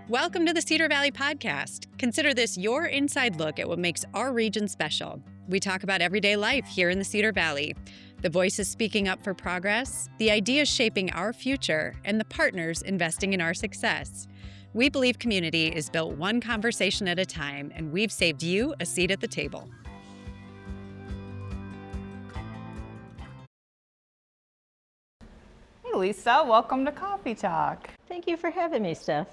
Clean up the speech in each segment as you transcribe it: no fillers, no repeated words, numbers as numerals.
Welcome to the Cedar Valley podcast. Consider this your inside look at what makes our region special. We talk about everyday life here in the Cedar Valley, the voices speaking up for progress, the ideas shaping our future, and the partners investing in our success. We believe community is built one conversation at a time, and we've saved you a seat at the table. Hey Lisa, welcome to Coffee Talk. Thank you for having me, Steph.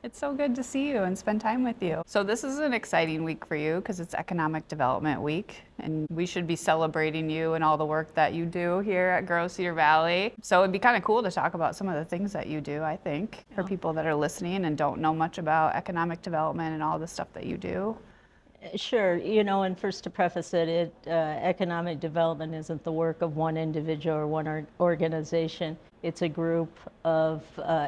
It's so good to see you and spend time with you. So this is an exciting week for you because it's Economic Development Week, and we should be celebrating you and all the work that you do here at Grow Cedar Valley. So it'd be kind of cool to talk about some of the things that you do, I think, for people that are listening and don't know much about economic development and all the stuff that you do. Sure, and first to preface it, economic development isn't the work of one individual or one organization. It's a group of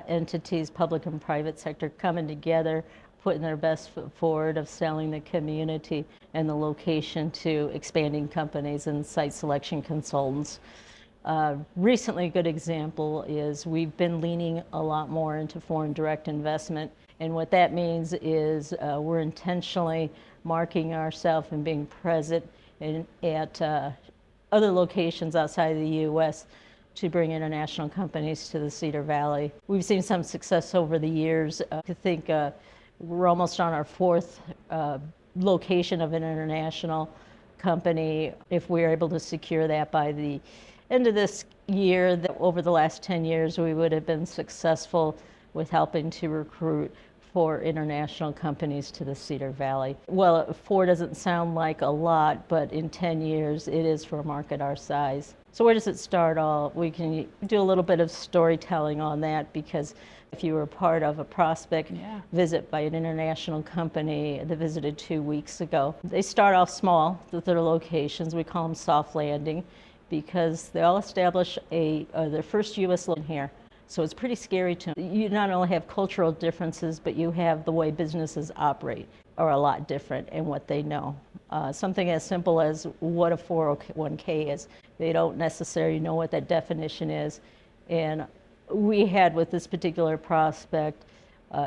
entities, public and private sector, coming together, putting their best foot forward of selling the community and the location to expanding companies and site selection consultants. Recently, a good example is we've been leaning a lot more into foreign direct investment. And what that means is we're intentionally marking ourselves and being present at other locations outside of the U.S. to bring international companies to the Cedar Valley. We've seen some success over the years. I think we're almost on our fourth location of an international company. If we're able to secure that by the end of this year, over the last 10 years, we would have been successful with helping to recruit 4 international companies to the Cedar Valley. Well, 4 doesn't sound like a lot, but in 10 years, it is for a market our size. So where does it start all? We can do a little bit of storytelling on that, because if you were part of a prospect visit by an international company that visited 2 weeks ago, they start off small with their locations. We call them soft landing, because they all establish their first U.S. location here. So it's pretty scary to them. You not only have cultural differences, but you have the way businesses operate are a lot different in what they know. Something as simple as what a 401k is. They don't necessarily know what that definition is. And we had with this particular prospect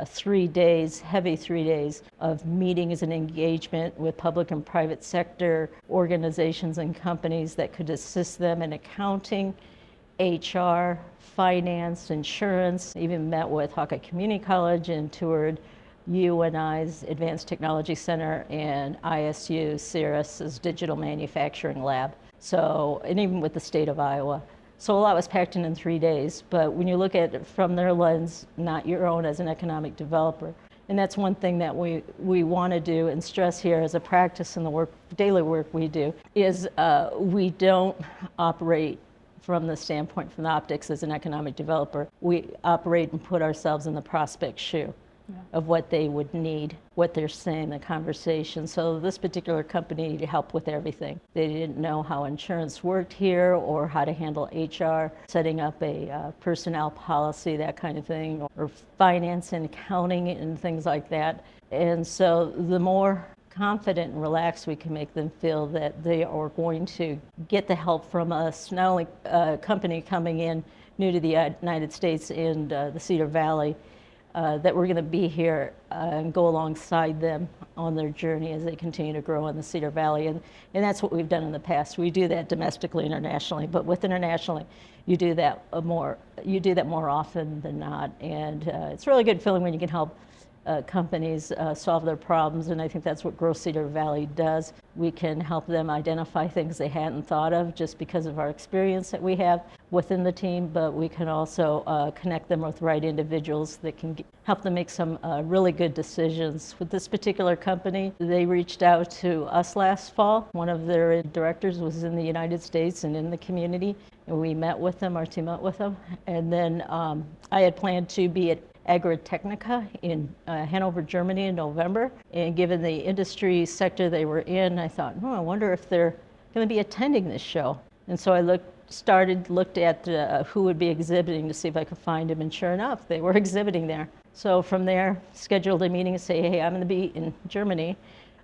3 days, heavy 3 days of meetings and engagement with public and private sector organizations and companies that could assist them in accounting, HR, finance, insurance. Even met with Hawkeye Community College and toured UNI's Advanced Technology Center and ISU Cirrus's Digital Manufacturing Lab. So, and even with the state of Iowa. So a lot was packed in 3 days, but when you look at it from their lens, not your own as an economic developer, and that's one thing that we want to do and stress here as a practice in the daily work we do, is we don't operate from the standpoint, from the optics as an economic developer. We operate and put ourselves in the prospect's shoe of what they would need, what they're saying, the conversation. So this particular company needed help with everything. They didn't know how insurance worked here or how to handle HR, setting up a personnel policy, that kind of thing, or finance and accounting and things like that. And so the more confident and relaxed we can make them feel that they are going to get the help from us, not only a company coming in new to the United States and the Cedar Valley, that we're going to be here and go alongside them on their journey as they continue to grow in the Cedar Valley. And that's what we've done in the past. We do that domestically, internationally, but with internationally, you do that more often than not. And it's a really good feeling when you can help companies solve their problems, and I think that's what Grow Cedar Valley does. We can help them identify things they hadn't thought of just because of our experience that we have within the team, but we can also connect them with the right individuals that can help them make some really good decisions. With this particular company, they reached out to us last fall. One of their directors was in the United States and in the community, and we met with them, our team met with them, and then I had planned to be at Agritechnica in Hanover, Germany in November. And given the industry sector they were in, I thought, I wonder if they're going to be attending this show. And so I looked at who would be exhibiting to see if I could find them, and sure enough, they were exhibiting there. So from there, scheduled a meeting to say, hey, I'm going to be in Germany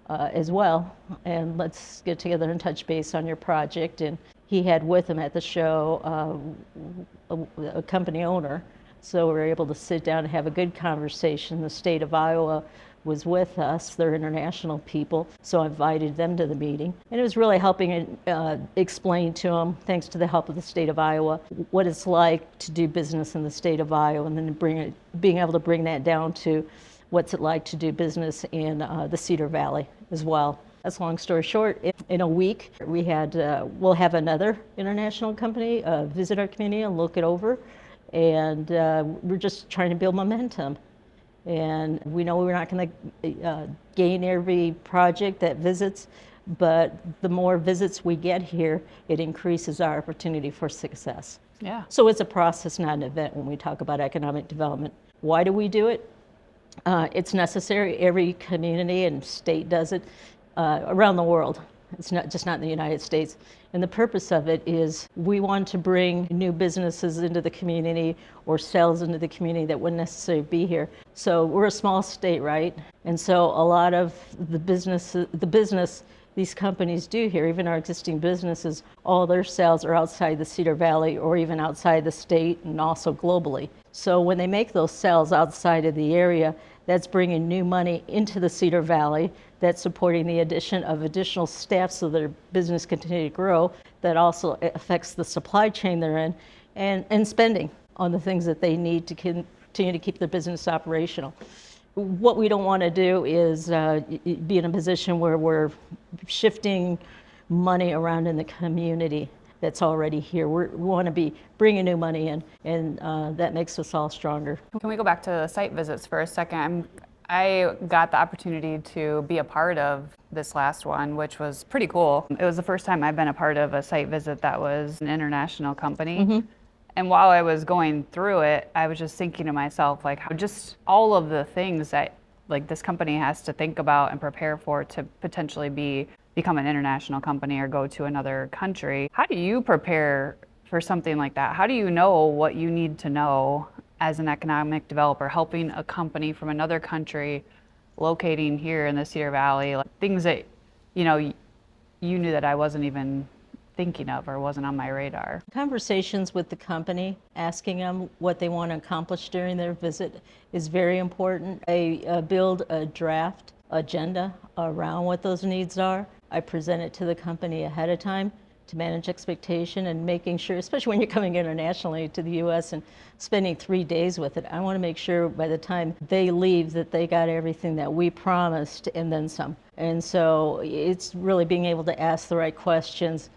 as well, and let's get together and touch base on your project. And he had with him at the show a company owner So we were able to sit down and have a good conversation. The state of Iowa was with us. They're international people, so I invited them to the meeting. And it was really helping explain to them, thanks to the help of the state of Iowa, what it's like to do business in the state of Iowa, and then being able to bring that down to what's it like to do business in the Cedar Valley as well. That's a long story short. In a week, we'll have another international company visit our community and look it over. And we're just trying to build momentum. And we know we're not going to gain every project that visits, but the more visits we get here, it increases our opportunity for success. Yeah. So it's a process, not an event when we talk about economic development. Why do we do it? It's necessary. Every community and state does it around the world. It's not in the United States. And the purpose of it is we want to bring new businesses into the community or sales into the community that wouldn't necessarily be here. So we're a small state, right? And so a lot of the business these companies do here, even our existing businesses, all their sales are outside the Cedar Valley or even outside the state and also globally. So when they make those sales outside of the area, that's bringing new money into the Cedar Valley, that's supporting the addition of additional staff so their business continue to grow, that also affects the supply chain they're in, and spending on the things that they need to continue to keep their business operational. What we don't want to do is be in a position where we're shifting money around in the community that's already here. We want to be bringing new money in, and that makes us all stronger. Can we go back to the site visits for a second? I got the opportunity to be a part of this last one, which was pretty cool. It was the first time I've been a part of a site visit that was an international company. Mm-hmm. And while I was going through it, I was just thinking to myself, like, how just all of the things that like this company has to think about and prepare for to potentially become an international company or go to another country. How do you prepare for something like that? How do you know what you need to know as an economic developer, helping a company from another country locating here in the Cedar Valley, like things that, you knew that I wasn't even thinking of or wasn't on my radar? Conversations with the company, asking them what they want to accomplish during their visit is very important. I build a draft agenda around what those needs are. I present it to the company ahead of time to manage expectation and making sure, especially when you're coming internationally to the U.S. and spending 3 days with it, I want to make sure by the time they leave that they got everything that we promised and then some. And so it's really being able to ask the right questions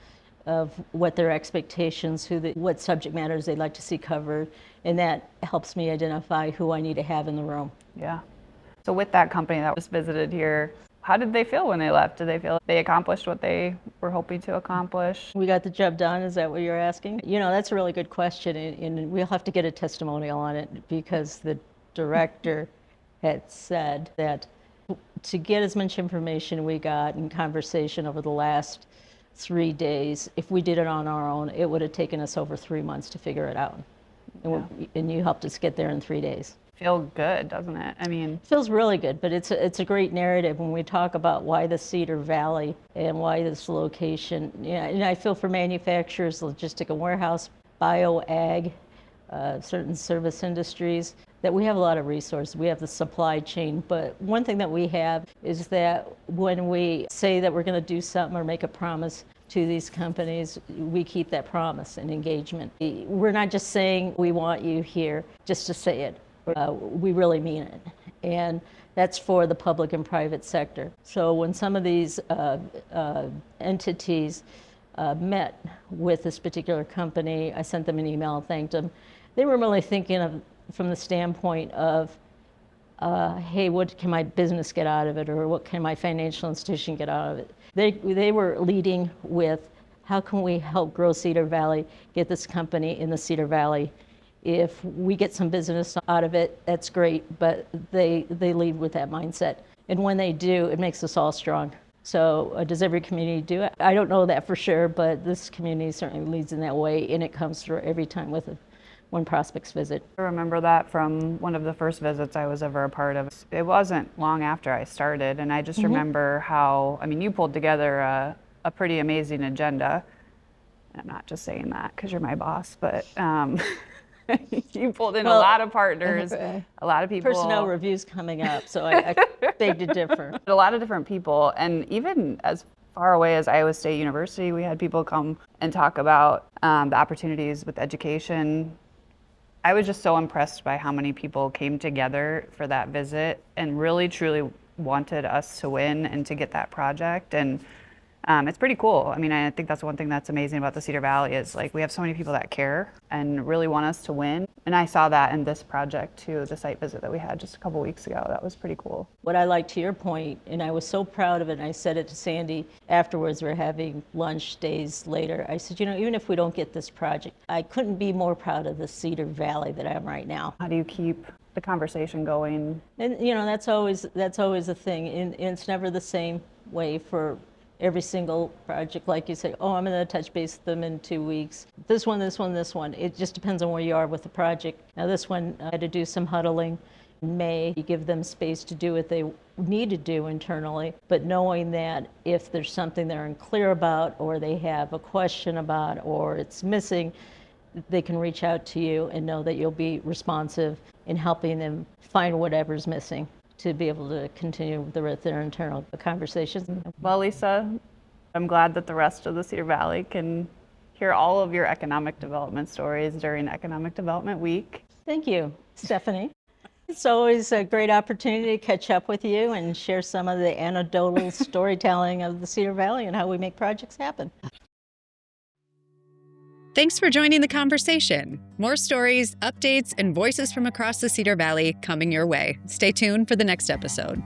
of what their expectations, what subject matters they'd like to see covered, and that helps me identify who I need to have in the room. Yeah. So with that company that was visited here, how did they feel when they left? Did they feel they accomplished what they were hoping to accomplish? We got the job done, is that what you're asking? That's a really good question, and we'll have to get a testimonial on it because the director had said that to get as much information we got in conversation over the last 3 days, if we did it on our own, it would have taken us over 3 months to figure it out. And you helped us get there in 3 days. Feel good, doesn't it? I mean, it feels really good, but it's a great narrative when we talk about why the Cedar Valley and why this location. And I feel for manufacturers, logistic and warehouse, bio-ag, certain service industries, that we have a lot of resources. We have the supply chain, but one thing that we have is that when we say that we're going to do something or make a promise to these companies, we keep that promise and engagement. We're not just saying we want you here just to say it. We really mean it. And that's for the public and private sector. So when some of these entities met with this particular company, I sent them an email, thanked them. They were really thinking of from the standpoint of, hey, what can my business get out of it, or what can my financial institution get out of it? They were leading with, how can we help grow Cedar Valley, get this company in the Cedar Valley? If we get some business out of it, that's great, but they lead with that mindset. And when they do, it makes us all strong. So does every community do it? I don't know that for sure, but this community certainly leads in that way, and it comes through every time when prospects visit. I remember that from one of the first visits I was ever a part of. It wasn't long after I started, and I just remember how, you pulled together a pretty amazing agenda. I'm not just saying that because you're my boss, but You pulled in a Well, lot of partners, a lot of people. Personnel reviews coming up, so I beg to differ. A lot of different people, and even as far away as Iowa State University, we had people come and talk about the opportunities with education. I was just so impressed by how many people came together for that visit and really truly wanted us to win and to get that project. And it's pretty cool. I mean, I think that's one thing that's amazing about the Cedar Valley is like we have so many people that care and really want us to win. And I saw that in this project too, the site visit that we had just a couple weeks ago. That was pretty cool. What I like to your point, and I was so proud of it, and I said it to Sandy afterwards, we're having lunch days later. I said, even if we don't get this project, I couldn't be more proud of the Cedar Valley that I am right now. How do you keep the conversation going? And that's always a thing. And it's never the same way for every single project. Like you say, I'm going to touch base with them in 2 weeks. This one. It just depends on where you are with the project. Now this one, I had to do some huddling in May. You give them space to do what they need to do internally, but knowing that if there's something they're unclear about or they have a question about or it's missing, they can reach out to you and know that you'll be responsive in helping them find whatever's missing to be able to continue with their internal conversations. Well, Lisa, I'm glad that the rest of the Cedar Valley can hear all of your economic development stories during Economic Development Week. Thank you, Stephanie. It's always a great opportunity to catch up with you and share some of the anecdotal storytelling of the Cedar Valley and how we make projects happen. Thanks for joining the conversation. More stories, updates, and voices from across the Cedar Valley coming your way. Stay tuned for the next episode.